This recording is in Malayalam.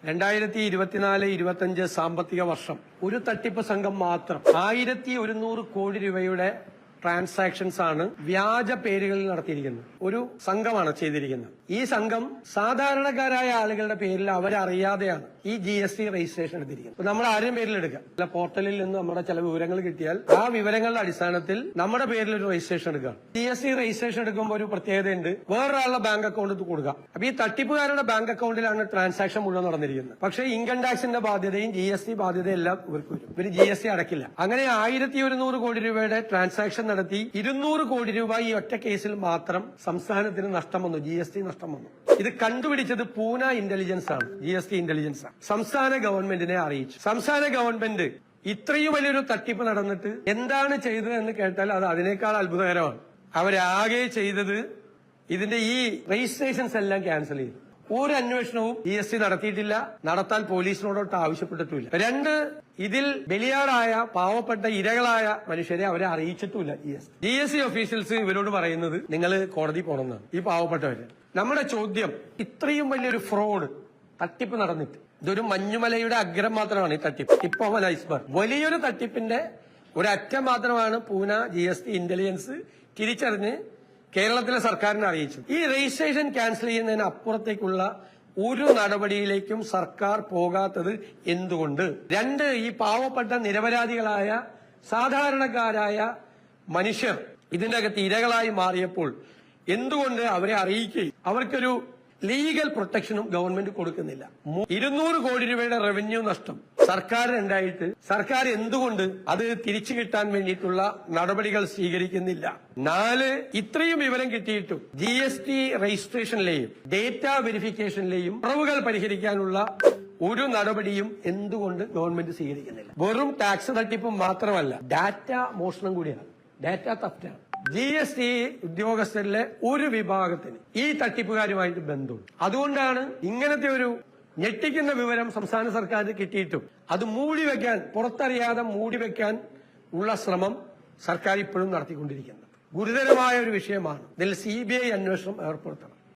2024-25 സാമ്പത്തിക വർഷം ഒരു തട്ടിപ്പ് സംഘം മാത്രം 1100 കോടി രൂപയുടെ ട്രാൻസാക്ഷൻസ് ആണ് വ്യാജ പേരുകളിൽ നടത്തിയിരിക്കുന്നത്. ഒരു സംഘമാണ് ചെയ്തിരിക്കുന്നത്. ഈ സംഘം സാധാരണക്കാരായ ആളുകളുടെ പേരിൽ അവരറിയാതെയാണ് ഈ GST രജിസ്ട്രേഷൻ എടുത്തിരിക്കുന്നത്. നമ്മൾ ആരും പേരിൽ എടുക്കുക അല്ല, പോർട്ടലിൽ നിന്ന് നമ്മുടെ ചില വിവരങ്ങൾ കിട്ടിയാൽ ആ വിവരങ്ങളുടെ അടിസ്ഥാനത്തിൽ നമ്മുടെ പേരിൽ ഒരു രജിസ്ട്രേഷൻ എടുക്കുക. GST രജിസ്ട്രേഷൻ എടുക്കുമ്പോൾ ഒരു പ്രത്യേകതയുണ്ട്, വേറൊരാളുടെ ബാങ്ക് അക്കൗണ്ട് കൊടുക്കുക. അപ്പൊ ഈ തട്ടിപ്പുകാരുടെ ബാങ്ക് അക്കൗണ്ടിലാണ് ട്രാൻസാക്ഷൻ മുഴുവൻ നടന്നിരിക്കുന്നത്. പക്ഷേ ഇൻകം ടാക്സിന്റെ ബാധ്യതയും GST ബാധ്യതയും എല്ലാം ഇവർക്ക് വരും. ഇവര് GST അടക്കില്ല. അങ്ങനെ 1100 കോടി രൂപയുടെ ട്രാൻസാക്ഷൻ നടത്തി 200 കോടി രൂപ ഈ ഒറ്റ കേസിൽ മാത്രം സംസ്ഥാനത്തിന് നഷ്ടം വന്നു, GST നഷ്ടം വന്നു. ഇത് കണ്ടുപിടിച്ചത് പൂന ഇന്റലിജൻസ് ആണ്, GST ഇന്റലിജൻസ് ആണ്. സംസ്ഥാന ഗവൺമെന്റിനെ അറിയിച്ചു. സംസ്ഥാന ഗവൺമെന്റ് ഇത്രയും വലിയൊരു തട്ടിപ്പ് നടന്നിട്ട് എന്താണ് ചെയ്തത് എന്ന് കേട്ടാൽ അത് അതിനേക്കാൾ അത്ഭുതകരമാണ്. അവരാകെ ചെയ്തത് ഇതിന്റെ ഈ രജിസ്ട്രേഷൻസ് എല്ലാം ക്യാൻസൽ ചെയ്തു. ഒരു അന്വേഷണവും GST നടത്തിയിട്ടില്ല, നടത്താൻ പോലീസിനോടൊട്ട് ആവശ്യപ്പെട്ടിട്ടില്ല. 2, ഇതിൽ ബലിയാടായ പാവപ്പെട്ട ഇരകളായ മനുഷ്യരെ അവരെ അറിയിച്ചിട്ടുമില്ല GST ഒഫീഷ്യൽസ് ഇവരോട് പറയുന്നത് നിങ്ങൾ കോടതി പോകണമെന്നാണ്. ഈ പാവപ്പെട്ടവര്. നമ്മുടെ ചോദ്യം, ഇത്രയും വലിയൊരു ഫ്രോഡ് തട്ടിപ്പ് നടന്നിട്ട് ഇതൊരു മഞ്ഞുമലയുടെ അഗ്രം മാത്രമാണ് ഈ തട്ടിപ്പ്, ടിപ്പ് ഓഫ് ഐസ്ബർഗ്. വലിയൊരു തട്ടിപ്പിന്റെ ഒരറ്റം മാത്രമാണ് പൂന GST ഇന്റലിജൻസ് തിരിച്ചറിഞ്ഞ് കേരളത്തിലെ സർക്കാരിനെ അറിയിച്ചു. ഈ രജിസ്ട്രേഷൻ ക്യാൻസൽ ചെയ്യുന്നതിന് അപ്പുറത്തേക്കുള്ള ഒരു നടപടിയിലേക്കും സർക്കാർ പോകാത്തത് എന്തുകൊണ്ട്? 2, ഈ പാവപ്പെട്ട നിരപരാധികളായ സാധാരണക്കാരായ മനുഷ്യർ ഇതിന്റെ അകത്ത് ഇരകളായി മാറിയപ്പോൾ എന്തുകൊണ്ട് അവരെ അറിയിക്കുകയും അവർക്കൊരു ലീഗൽ പ്രൊട്ടക്ഷനും ഗവൺമെന്റ് കൊടുക്കുന്നില്ല? 200 കോടി രൂപയുടെ റവന്യൂ നഷ്ടം സർക്കാരിനുണ്ടായിട്ട് സർക്കാർ എന്തുകൊണ്ട് അത് തിരിച്ചു കിട്ടാൻ വേണ്ടിയിട്ടുള്ള നടപടികൾ സ്വീകരിക്കുന്നില്ല? 4, ഇത്രയും വിവരം കിട്ടിയിട്ടും GST രജിസ്ട്രേഷനിലെയും ഡേറ്റ വെരിഫിക്കേഷനിലെയും കുറവുകൾ പരിഹരിക്കാനുള്ള ഒരു നടപടിയും എന്തുകൊണ്ട് ഗവൺമെന്റ് സ്വീകരിക്കുന്നില്ല? വെറും ടാക്സ് തട്ടിപ്പ് മാത്രമല്ല, ഡാറ്റ മോഷണം കൂടിയാണ്, ഡാറ്റ തഫ്റ്റാണ്. GST ഉദ്യോഗസ്ഥരിലെ ഒരു വിഭാഗത്തിന് ഈ തട്ടിപ്പുകാരുമായിട്ട് ബന്ധമുണ്ട്. അതുകൊണ്ടാണ് ഇങ്ങനത്തെ ഒരു ഞെട്ടിക്കുന്ന വിവരം സംസ്ഥാന സർക്കാരിന് കിട്ടിയിട്ടും അത് മൂടിവെക്കാൻ, പുറത്തറിയാതെ മൂടിവെക്കാൻ ഉള്ള ശ്രമം സർക്കാർ ഇപ്പോഴും നടത്തിക്കൊണ്ടിരിക്കുന്നത്. ഗുരുതരമായ ഒരു വിഷയമാണ്. ഇതിൽ CBI അന്വേഷണം ഏർപ്പെടുത്തണം.